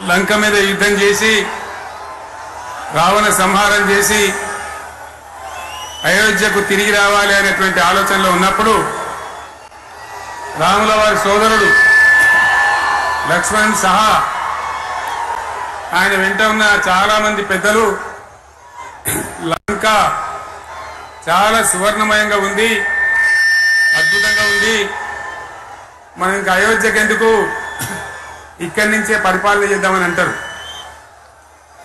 లంక మీద యుద్ధం చేసి రావణ సంహారం చేసి అయోధ్యకు తిరిగి రావాలి అనేటువంటి ఆలోచనలో ఉన్నప్పుడు రాముల వారి సోదరుడు లక్ష్మణ్ సహా ఆయన వెంట ఉన్న చాలా మంది పెద్దలు లంక చాలా సువర్ణమయంగా ఉంది, అద్భుతంగా ఉంది, మనం ఇంకా అయోధ్యకు ఎందుకు ఇక్కడి నుంచే పరిపాలన చేద్దామని అంటారు.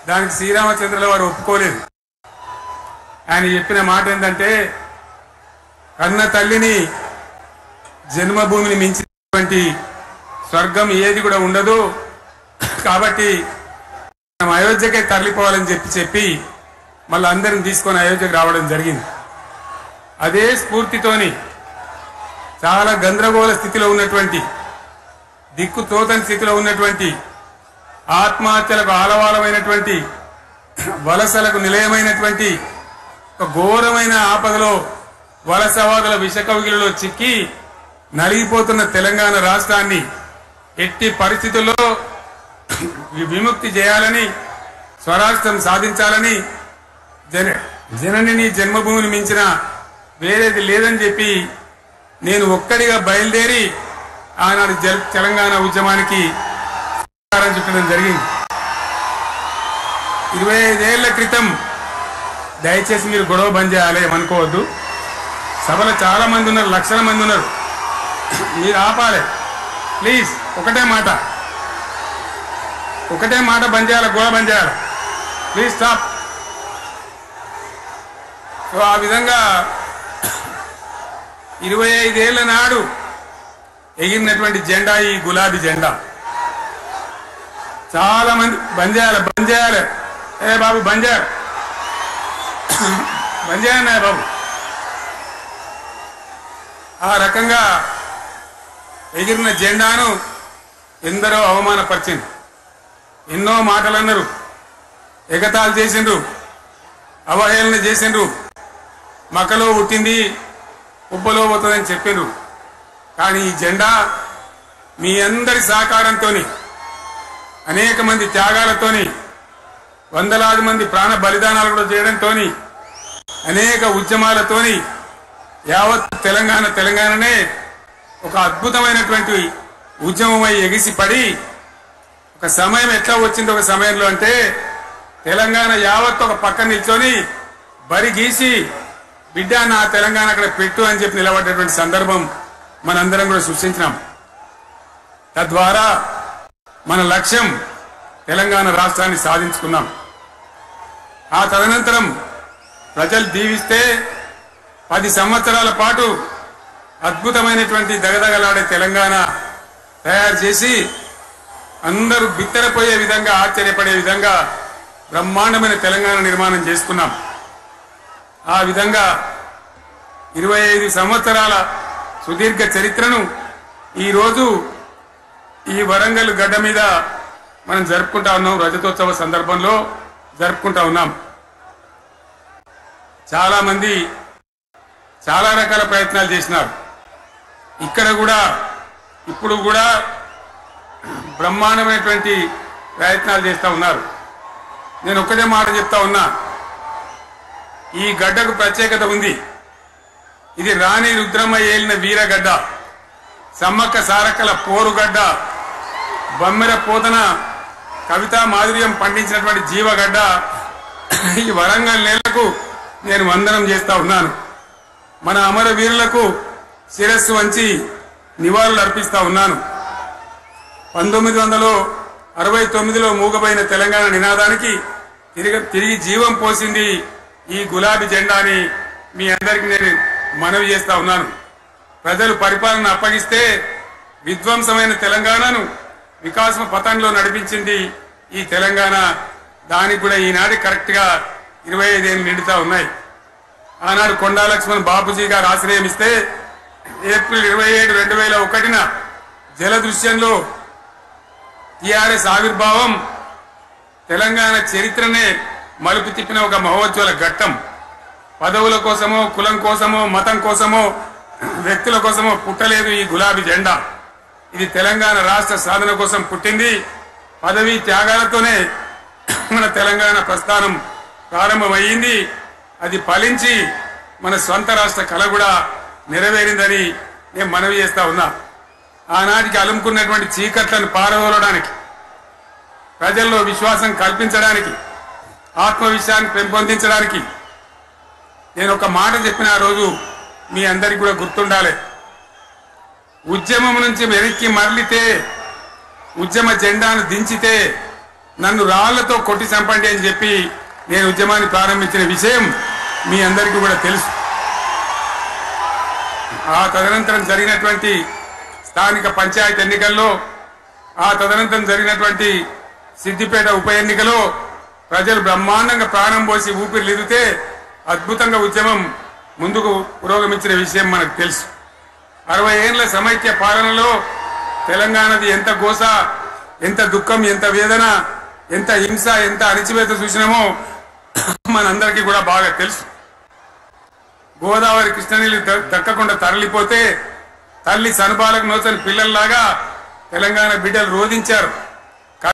దానికి శ్రీరామచంద్రుల వారు ఒప్పుకోలేదు. ఆయన చెప్పిన మాట ఏంటంటే, కన్న తల్లిని జన్మభూమిని మించినటువంటి స్వర్గం ఏది కూడా ఉండదు, కాబట్టి మనం అయోధ్యకే తరలిపోవాలని చెప్పి మళ్ళీ అందరిని తీసుకొని అయోధ్యకు రావడం జరిగింది. అదే స్ఫూర్తితోని చాలా గందరగోళ స్థితిలో ఉన్నటువంటి, దిక్కు తోతని స్థితిలో ఉన్నటువంటి, ఆత్మహత్యలకు ఆలవాలమైనటువంటి, వలసలకు నిలయమైనటువంటి ఒక ఘోరమైన ఆపదలో వలసవాదుల విషకవిగిలిలో చిక్కి నలిగిపోతున్న తెలంగాణ రాష్ట్రాన్ని ఎట్టి పరిస్థితుల్లో విముక్తి చేయాలని, స్వరాష్ట్రం సాధించాలని, జనని జన్మభూమిని మించిన వేరేది లేదని చెప్పి నేను ఒక్కడిగా బయలుదేరి ఆనాడు తెలంగాణ ఉద్యమానికి శ్రీకారం చుట్టడం జరిగింది. 25 ఏళ్ల క్రితం, దయచేసి మీరు గొడవ బంద్ చేయాలి అనుకోవద్దు, సభలో చాలా మంది ఉన్నారు, లక్షల మంది ఉన్నారు, మీరు ఆపాలి ప్లీజ్. ఒకటే మాట బంద్ చేయాలి, గొడవ బంద్ చేయాలి ప్లీజ్, స్టాప్. సో ఆ విధంగా 25 ఏళ్ల నాడు ఎగిరినటువంటి జెండా ఈ గులాబీ జెండా. చాలా మంది బంద్ చేయాలి, ఏ బాబు బంద్ చేయాలి బాబు. ఆ రకంగా ఎగిరిన జెండాను ఎందరో అవమానపరిచింది, ఎన్నో మాటలు అన్నారు, ఎగతాలు చేసిండ్రు, అవహేళన చేసిండ్రు, మకలో పుట్టింది ఉబ్బలో పోతుందని చెప్పిండ్రు. కానీ ఈ జెండా మీ అందరి సహకారంతో, అనేక మంది త్యాగాలతోని, వందలాది మంది ప్రాణ బలిదానాలు కూడా చేయడంతో, అనేక ఉద్యమాలతోని యావత్ తెలంగాణనే ఒక అద్భుతమైనటువంటి ఉద్యమమై ఎగిసిపడి ఒక సమయం ఎట్లా వచ్చింది, ఒక సమయంలో అంటే తెలంగాణ యావత్ ఒక పక్కన నిల్చొని బరి గీసి బిడ్డ నా తెలంగాణ అక్కడ పెట్టు అని చెప్పి నిలబడ్డటువంటి సందర్భం మనందరం కూడా సృష్టించినాం. తద్వారా మన లక్ష్యం తెలంగాణ రాష్ట్రాన్ని సాధించుకున్నాం. ఆ తదనంతరం ప్రజలు దీవిస్తే 10 సంవత్సరాల పాటు అద్భుతమైనటువంటి దగదగలాడే తెలంగాణ తయారు చేసి అందరూ బిత్తరపోయే విధంగా, ఆశ్చర్యపడే విధంగా బ్రహ్మాండమైన తెలంగాణ నిర్మాణం చేసుకున్నాం. ఆ విధంగా 25 సంవత్సరాల సుదీర్ఘ చరిత్రను ఈరోజు ఈ వరంగల్ గడ్డ మీద మనం జరుపుకుంటా ఉన్నాం. రజతోత్సవ సందర్భంలో జరుపుకుంటా ఉన్నాం. చాలా మంది చాలా రకాల ప్రయత్నాలు చేసినారు. ఇక్కడ కూడా ఇప్పుడు కూడా బ్రహ్మాండమైనటువంటి ప్రయత్నాలు చేస్తూ ఉన్నారు. నేను ఒక్కటే మాట చెప్తా ఉన్నా, ఈ గడ్డకు ప్రత్యేకత ఉంది. ఇది రాణి రుద్రమ్మ ఏలిన వీరగడ్డ, సమ్మక్క సారక్కల పోరుగడ్డ, బొమ్మెర పోతన కవితా మాధుర్యం పండించినటువంటి జీవగడ్డ. ఈ వరంగల్ నేలకు నేను వందనం చేస్తా ఉన్నాను. మన అమర వీరులకు శిరస్సు వంచి నివాళులు అర్పిస్తా ఉన్నాను. 1969లో మూగబోయిన తెలంగాణ నినాదానికి తిరిగి జీవం పోసింది ఈ గులాబీ జెండా అని మీ అందరికీ నేను మనవి చేస్తా ఉన్నాను. ప్రజలు పరిపాలన అప్పగిస్తే విధ్వంసమైన తెలంగాణను వికాస పథంలో నడిపించింది ఈ తెలంగాణ. దానికి కూడా ఈనాడు కరెక్ట్ గా 25 ఏళ్ళు నిండుతా ఉన్నాయి. ఆనాడు కొండా లక్ష్మణ్ బాపూజీ గారు ఆశ్రయం ఇస్తే ఏప్రిల్ 27, 2001 జలదృశ్యంలో టీఆర్ఎస్ ఆవిర్భావం తెలంగాణ చరిత్రనే మలుపు తిప్పిన ఒక మహోజ్వల ఘట్టం. పదవుల కోసమో, కులం కోసమో, మతం కోసమో, వ్యక్తుల కోసమో పుట్టలేదు ఈ గులాబీ జెండా. ఇది తెలంగాణ రాష్ట్ర సాధన కోసం పుట్టింది. పదవి త్యాగాలతోనే మన తెలంగాణ ప్రస్థానం ప్రారంభమైంది. అది ఫలించి మన స్వంత రాష్ట్ర కళ కూడా నెరవేరిందని నేను మనవి చేస్తా ఉన్నా. ఆనాటికి అలుముకున్నటువంటి చీకట్లను పారదోలడానికి, ప్రజల్లో విశ్వాసం కల్పించడానికి, ఆత్మవిశ్వాసాన్ని పెంపొందించడానికి నేను ఒక మాట చెప్పిన ఆ రోజు మీ అందరికీ కూడా గుర్తుండాలి. ఉద్యమం నుంచి వెనక్కి మరలితే, ఉద్యమ జెండాను దించితే నన్ను రాళ్లతో కొట్టి చంపండి అని చెప్పి నేను ఉద్యమాన్ని ప్రారంభించిన విషయం మీ అందరికీ కూడా తెలుసు. ఆ తదనంతరం జరిగినటువంటి స్థానిక పంచాయతీ ఎన్నికల్లో, ఆ తదనంతరం జరిగినటువంటి సిద్దిపేట ఉప ఎన్నికలో ప్రజలు బ్రహ్మాండంగా ప్రాణం పోసి ఊపిరిలిదితే అద్భుతంగా ఉద్యమం ముందుకు పురోగమించిన విషయం మనకు తెలుసు. 60 ఏళ్ల సమైక్య పాలనలో తెలంగాణది ఎంత గోస, ఎంత దుఃఖం, ఎంత వేదన, ఎంత హింస, ఎంత అణిచివేత చూసినామో మనందరికీ కూడా బాగా తెలుసు. గోదావరి కృష్ణనీళ్ళు దక్కకుండా తరలిపోతే తల్లి సనుబాలకు నోచని పిల్లల్లాగా తెలంగాణ బిడ్డలు రోధించారు.